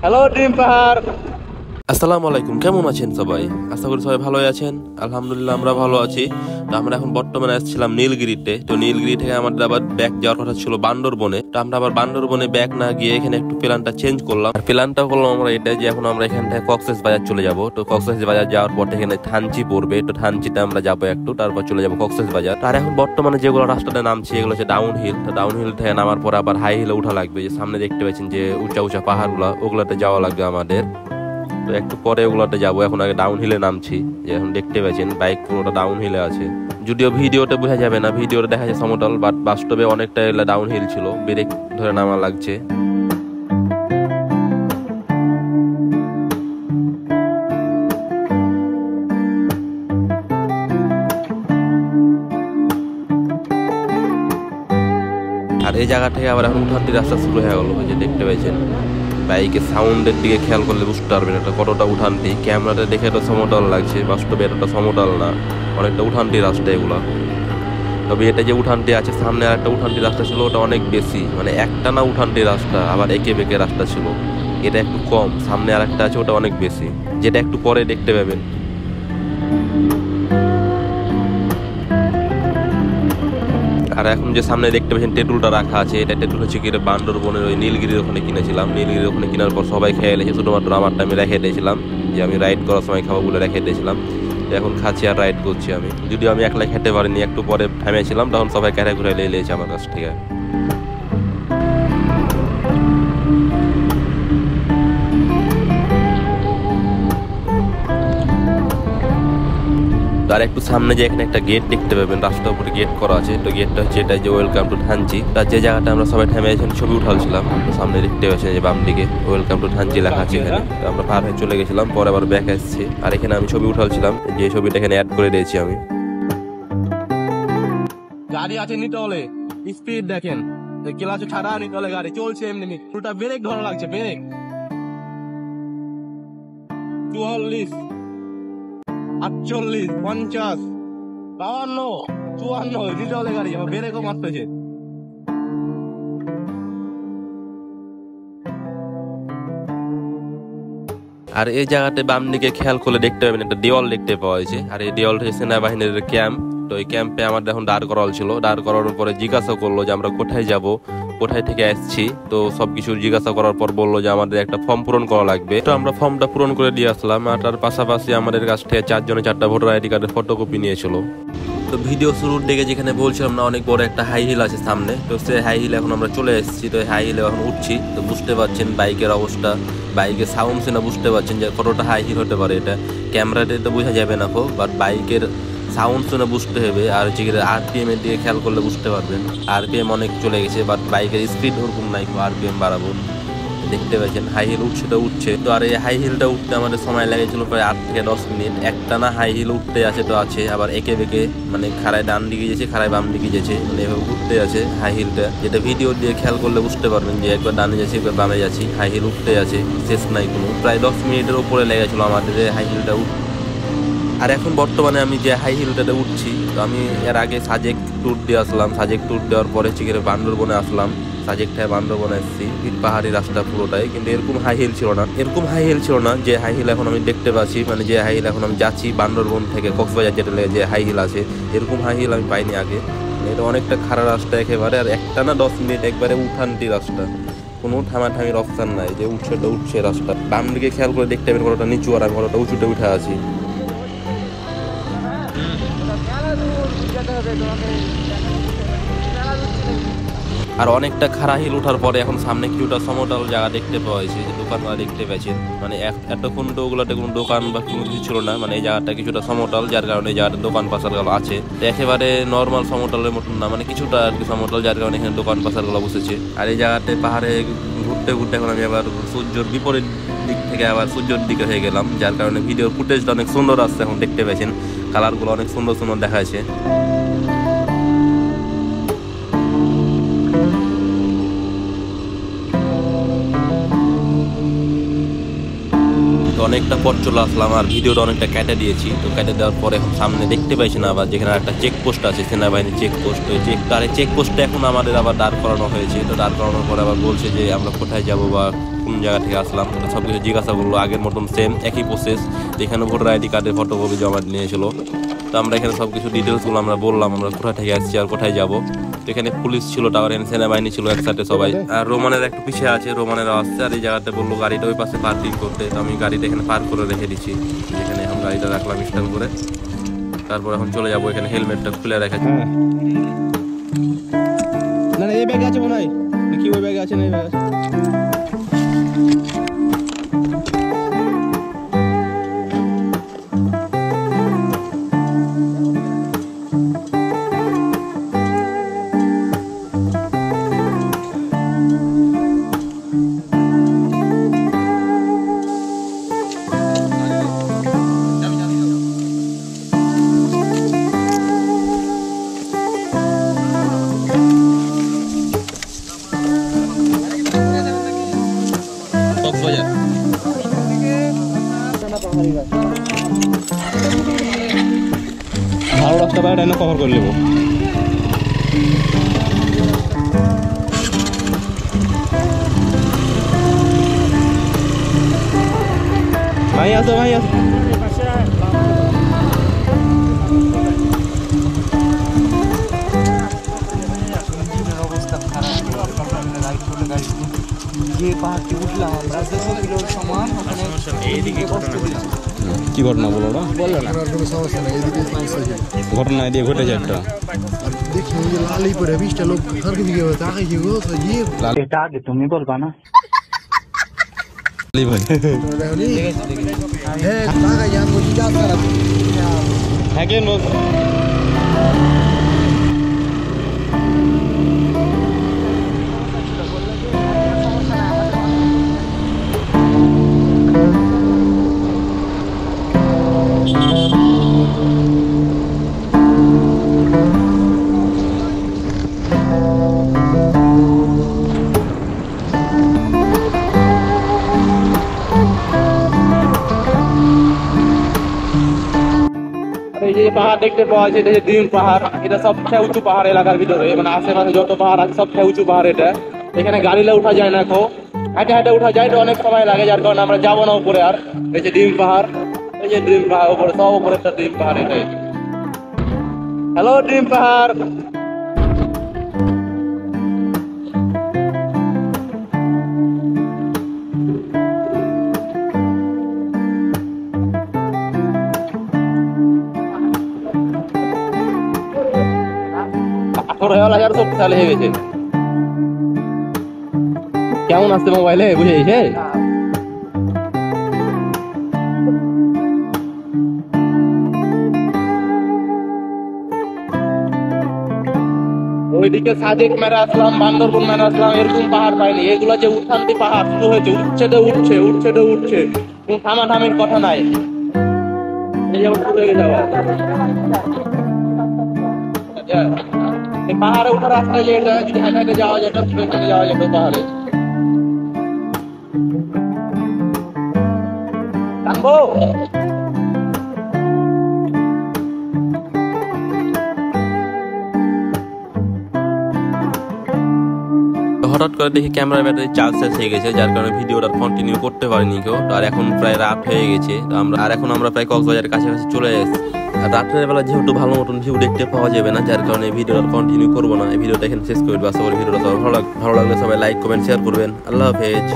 Hello dream পাহাড়। আসসালামু আলাইকুম, কেমন আছেন সবাই? আশা করি সবাই ভালোই আছেন। আলহামদুলিল্লাহ আমরা ভালো আছি। তো আমরা এখন বর্তমানে আসছিলাম নীলগিরিতে। তো নীলগিরি থেকে আমাদের আবার ব্যাক যাওয়ার কথা ছিল বান্দরবনে। তো আমরা আবার বান্দরবনে ব্যাক না গিয়ে এখানে একটু প্ল্যানটা চেঞ্জ করলাম। আর প্ল্যানটা করলাম আমরা এটা যে এখন আমরা এখান থেকে কক্সবাজার চলে যাব। তো কক্সবাজার যাওয়ার পর এখানে থানচি পড়বে। তো থানচিতে আমরা যাবো একটু, তারপর চলে যাবো কক্সবাজার। আর এখন বর্তমানে যেগুলো রাস্তাটা নামছি এগুলো হচ্ছে ডাউন হিল। তো ডাউন হিল থেকে নামার পর আবার হাই হিলে উঠা লাগবে। যে সামনে দেখতে পাচ্ছেন যে উঁচা উঁচা পাহাড়গুলো, ওগুলাতে যাওয়া লাগবে আমাদের। তো একটু পরে ওগুলোতে যাবো, এখন আগে ডাউন হিলে নামছি। যে এখন দেখতে পাচ্ছেন বাইক পুরোটা ডাউন হিলে আছে। যদিও ভিডিওতে বোঝা যাবে না, ভিডিওতে দেখা যায় সমতল, বাট বাস্তবে অনেকটা ডাউন হিল ছিল, ব্রেক ধরে নামা লাগছে। আর এই জায়গা থেকে আবার এখন উঠানটি রাস্তা শুরু হয়ে গেল, যে দেখতে পাচ্ছেন। বাইকের সাউন্ডের দিকে খেয়াল করলে বুঝতে পারবেন এটা কতটা উঠানটি। ক্যামেরাতে দেখে এটা সমতল লাগছে, বাস্তবে এটা সমতল না, অনেকটা উঠানটি রাস্তা এগুলো। তবে এটা যে উঠানটি আছে সামনে আর একটা উঠানটি রাস্তা ছিল, ওটা অনেক বেশি, মানে একটা না উঠানটি রাস্তা, আবার একে বেঁকে রাস্তা ছিল। এটা একটু কম, সামনে আর একটা আছে ওটা অনেক বেশি, যেটা একটু পরে দেখতে পাবেন। আর এখন যে সামনে দেখতে পাচ্ছেন তেঁতুলটা রাখা আছে, এটা তেঁতুল হচ্ছে কি বান্দরবনের ওই নীলগিরির ওখানে কিনেছিলাম। নীলগিরির ওখানে কেনার পর সবাই খেয়ে এলেছে, শুধুমাত্র আমারটা আমি রেখে দিয়েছিলাম, যে আমি রাইড করার সময় খাবো বলে রেখে দিয়েছিলাম। এখন খাচ্ছি আর রাইড করছি আমি, যদিও আমি একলা খেতে পারিনি, একটু পরে থামেছিলাম, তখন সবাই ক্যারে ঘুরে নিয়েছে আমার কাছ থেকে। আর একটু সামনে যে এখানে একটা গেট দেখতে পাবেন, রাস্তার উপরে গেট করা আছে। তো গেটটা হচ্ছে এটা যে ওয়েলকাম টু থানচি। তার যে জায়গাটা আমরা সবাই থেমেছিলাম ছবি উঠালছিলাম, তো সামনে দেখতে পাচ্ছেন যে বাম দিকে ওয়েলকাম টু থানচি লেখা আছে এখানে। তো আমরা পার হয়ে চলে গেছিলাম, পরে আবার ব্যাক আসছি। আর এখানে আমি ছবি উঠালছিলাম, যে ছবিটা এখানে অ্যাড করে দিয়েছি আমি। গাড়ি আছে নিটলে, স্পিড দেখেন, ক্লাচ ছাড়া নিটলে গাড়ি চলছে এমনি, পুরোটা ব্রেক ধরা লাগছে, ব্রেক 44, 48, 50, 52, 54 নিটলে গাড়ি, আমার ব্রেকও মারতেছে। আর এই জায়গাতে বাম দিকে খেয়াল করলে দেখতে পাবেন একটা দেওয়াল দেখতে পাওয়া হয়েছে। আর এই দেওয়ালটা হচ্ছে সেনাবাহিনীর ক্যাম্প। তো এই ক্যাম্পে আমাদের এখন দাঁড় করাল ছিল। দাঁড় করানোর পরে জিজ্ঞাসা করলো যে আমরা কোথায় যাব, কোথায় থেকে আসছি। তো সবকিছু জিজ্ঞাসা করার পর বললো যে আমাদের একটা ফর্ম পূরণ করা লাগবে। তো আমরা ফর্মটা পূরণ করে দিয়ে আসলাম। আর তার পাশাপাশি আমাদের কাছ থেকে 4 জনের 4টা ভোটার আইডি কার্ডের ফটোকপি নিয়েছিল। তো ভিডিও শুরুর দিকে যেখানে বলছিলাম না অনেক বড় একটা হাই হিল আছে সামনে, তো সেই হাই হিলে এখন আমরা চলে এসেছি। তো হাই হিলে এখন উঠছি। তো বুঝতে পারছেন বাইকের অবস্থা, বাইকের সাউন্ড শুনে বুঝতে পারছেন যে কতটা হাই হিল হতে পারে। এটা ক্যামেরাতে তো বোঝা যাবে না, বাট বাইকের সাউন্ড শুনে বুঝতে হবে। আর হচ্ছে আরপিএম এর দিকে খেয়াল করলে বুঝতে পারবেন, আরপিএম অনেক চলে গেছে, বাট বাইকের স্পিড ওরকম নাই, আরপিএম বাড়াবো। দেখতে পাচ্ছেন হাই হিল উঠছে তো উঠছে। তো আর এই হাই হিলটা উঠতে আমাদের সময় লেগেছিল প্রায় 8 থেকে 10 মিনিট। একটা না হাই হিল উঠতে আছে তো আছে, আবার একে বেঁকে, মানে খাড়ায় ডান দিকে যেছে, খাড়ায় বাম দিকে যেছে, মানে এভাবে উঠতে আছে হাই হিলটা। যেটা ভিডিও দিয়ে খেয়াল করলে বুঝতে পারবেন যে একবার ডানে যাচ্ছি একবার বামে যাচ্ছি, হাই হিল উঠতে আছে, শেষ নাই কোনো। প্রায় 10 মিনিটের উপরে লেগেছিল আমাদের হাই হিলটা উঠতে। আর এখন বর্তমানে আমি যে হাই হিলটাতে উঠছি, তো আমি এর আগে সাজেক ট্যুর দিয়ে আসলাম। সাজেক ট্যুর দেওয়ার পরে হচ্ছে বান্দরবনে আসলাম। সাজেক থেকে বান্দরবনে এসেছি, পাহাড়ি রাস্তা পুরোটাই, কিন্তু এরকম হাই হিল ছিল না। এরকম হাই হিল ছিল না যে হাই হিল এখন আমি দেখতে পাচ্ছি, মানে যে হাই হিল এখন আমি যাচ্ছি বান্দরবন থেকে কক্সবাজার যেটা যে হাই হিল আছে, এরকম হাই হিল আমি পাইনি আগে। এটা অনেকটা খারাপ রাস্তা একেবারে, আর একটা না 10 মিনিট একবারে উঠানটি রাস্তা, কোনো থামাথামির অপশান নাই, যে উঠছে তো উঠছে রাস্তা। বাম দিকে খেয়াল করে দেখতে পাবেন কতটা নিচু, আর আমি কতটা উঁচুতে উঠে আছি। আর অনেকটা খাড়া হিল ওঠার পরে এখন সামনে কিছুটা সমতল জায়গা দেখতে পাওয়া যাচ্ছে, যে দোকানগুলো দেখতে পাচ্ছেন। মানে এতক্ষণ তো ওগুলোতে কোনো দোকান বা কোনো কিছু ছিল না, মানে এই জায়গাটা কিছুটা সমতল, যার কারণে এই জায়গাটা দোকান পাশারগুলো আছে। একেবারে নর্মাল সমতলের মতন না, মানে কিছুটা আর কি সমতল, যার কারণে এখানে দোকান পাশারগুলো বসেছে। আর এই জায়গাতে পাহাড়ে ঘুরতে ঘুরতে এখন আমি আবার সূর্যর বিপরীত দিক থেকে আবার সূর্যের দিকে হয়ে গেলাম, যার কারণে ভিডিওর ফুটেজটা অনেক সুন্দর আসছে। এখন দেখতে পাচ্ছেন কালারগুলো অনেক সুন্দর সুন্দর দেখাচ্ছে। অনেকটা পথ চলে আসলাম, আর ভিডিওটা অনেকটা কেটে দিয়েছি। তো কেটে দেওয়ার পরে এখন সামনে দেখতে পাইছি না আবার যেখানে একটা চেকপোস্ট আছে, সেনাবাহিনী চেকপোস্ট। ওই চেকপোস্টে এখন আমাদের আবার দাঁড় করানো হয়েছে। তো দাঁড় করানোর পরে আবার বলছে যে আমরা কোথায় যাবো বা কোন জায়গা থেকে আসলাম, সব কিছু জিজ্ঞাসা করলো। আগের মতন সেম একই প্রসেস, এখানে ভোটার আইডি কার্ডের ফটোকপি জমা নিয়েছিল। তো আমরা এখানে সব কিছু ডিটেলসগুলো আমরা বললাম, আমরা কোথা থেকে আসছি আর কোথায় যাবো। তো এখানে পুলিশ ছিল, টাওয়ার সেনাবাহিনী ছিল একসাথে সবাই। আর রোমানের একটু পিছিয়ে আছে, রোমানেরা আসছে। আর এই জায়গাতে বললো গাড়িটা ওই পাশে পার্কিং করতে। তো আমি গাড়িটা এখানে পার্ক করে রেখে দিচ্ছি, যেখানে এখন গাড়িটা রাখলাম স্ট্যান্ড করে। তারপর এখন চলে যাবো, এখানে হেলমেটটা খুলে রেখেছি। না না, এই ব্যাগে আছে মনে হয়, কি ওই ব্যাগে আছে? না এই ব্যাগে আছে। ভালো রাস্তা বাইরে না কভার করে নেবো। ভাই আসো, ভাই আসো। অবস্থা খারাপ, যে পাহাড়টি উঠলাম আমরা 100 কিলোর সমান, ওখানে কি ঘটনা বলো না? বললো না ঘটনা দিয়ে ঘটেছে একটা। দেখি ওই যে লালি পরে 20টা লোক সরকারি দিকে তাকাই কি গো, তো এটা আগে তুমি বলবা না? ভাই হ্যাঁ তাকাই জান বলি যা সারা হ্যাঁ কেন এই যে পাহাড় দেখতে পাওয়া যায়, এটা যে ডিম পাহাড়, এটা সবচেয়ে উঁচু পাহাড় এলাকার ভিতরে, মানে আশেপাশে যত পাহাড় আছে সবচেয়ে উঁচু পাহাড় এটা। এখানে গাড়িলে উঠা যায় না, এখন হাঁটে হাঁটে উঠা যায়, তো অনেক সময় লাগে, যার কারণে আমরা যাবো না উপরে। আর এই যে ডিম পাহাড়, এই যে ডিম পাহাড় উপরে, সব উপরে একটা ডিম পাহাড় এটাই। হ্যালো ডিম পাহাড়। শক্তিশালী হয়ে গেছে। কেমন আসছে মোবাইলে বুঝে গেছে? ওইদিকে সাজেক মেরে আসলাম, বান্দরবন মেরে আসলাম, এরকম পাহাড় পাইনি। এগুলো যে উঠান্তি পাহাড় শুরু হয়েছে, উঠছে তো উঠছে, উঠছে তো উঠছে, কোন থামাথামির কথা নাই। এই যেমন শুরু হয়ে যাওয়া পাহাড়ে উঠার রাস্তা, যে এটা যদি হেঁটে যাওয়া যেত, হেঁটে যাওয়া যেত পাহাড়ে। টানবো হঠাৎ করে দেখি ক্যামেরা ব্যাটারি চার্জ শেষ হয়ে গেছে, যার কারণে ভিডিওটা কন্টিনিউ করতে পারিনি কেউ। আর এখন প্রায় রাত হয়ে গেছে, এখন আমরা প্রায় কক্সবাজারের কাছাকাছি চলে এসেছি। আর রাত্রের বেলা যেহেতু ভালো মতন ভিউ দেখতে পাওয়া যাবে না, যার কারণে ভিডিওটা কন্টিনিউ করবো না। এই ভিডিওটা এখানে শেষ করে দেবো। আশা করি ভিডিওটা সবার ভালো লাগলে সবাই লাইক কমেন্ট শেয়ার করবেন। আল্লাহ হাফেজ।